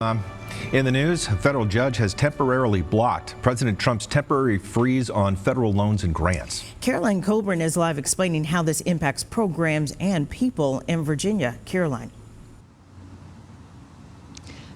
In the news, a federal judge has temporarily blocked President Trump's temporary freeze on federal loans and grants. Caroline Colburn is live explaining how this impacts programs and people in Virginia. Caroline.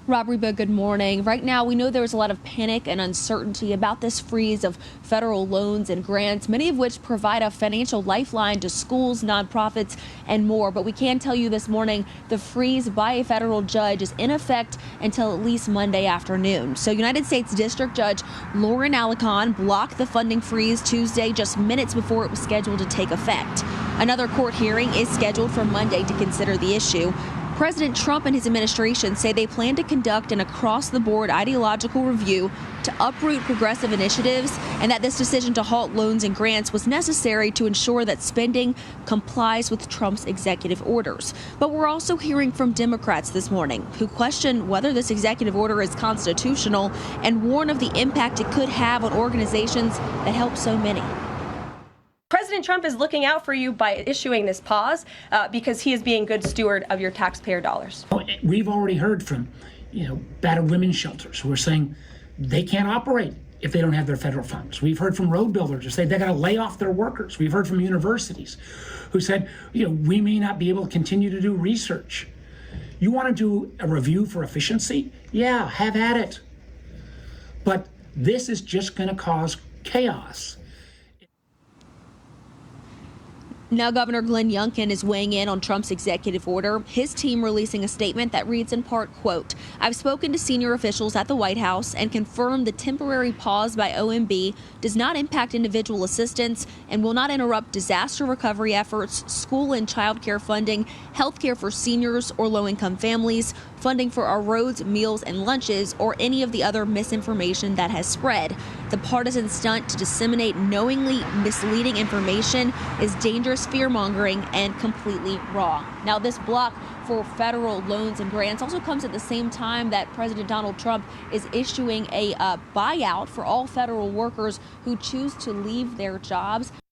Rob Reba, good morning. Right now, we know there's a lot of panic and uncertainty about this freeze of federal loans and grants, many of which provide a financial lifeline to schools, nonprofits, and more. But we can tell you this morning, the freeze by a federal judge is in effect until at least Monday afternoon. So United States District Judge Lauren Alicon blocked the funding freeze Tuesday, just minutes before it was scheduled to take effect. Another court hearing is scheduled for Monday to consider the issue. President Trump and his administration say they plan to conduct an across-the-board ideological review to uproot progressive initiatives, and that this decision to halt loans and grants was necessary to ensure that spending complies with Trump's executive orders. But we're also hearing from Democrats this morning who question whether this executive order is constitutional and warn of the impact it could have on organizations that help so many. President Trump is looking out for you by issuing this pause because he is being good steward of your taxpayer dollars. We've already heard from, battered women's shelters who are saying they can't operate if they don't have their federal funds. We've heard from road builders who say they got to lay off their workers. We've heard from universities who said, we may not be able to continue to do research. You want to do a review for efficiency? Yeah, have at it. But this is just going to cause chaos. Now, Governor Glenn Youngkin is weighing in on Trump's executive order. His team releasing a statement that reads in part, quote, "I've spoken to senior officials at the White House and confirmed the temporary pause by OMB does not impact individual assistance and will not interrupt disaster recovery efforts, school and child care funding, health care for seniors or low-income families, funding for our roads, meals, and lunches, or any of the other misinformation that has spread. The partisan stunt to disseminate knowingly misleading information is dangerous fear-mongering and completely wrong." Now, this block for federal loans and grants also comes at the same time that President Donald Trump is issuing a buyout for all federal workers who choose to leave their jobs.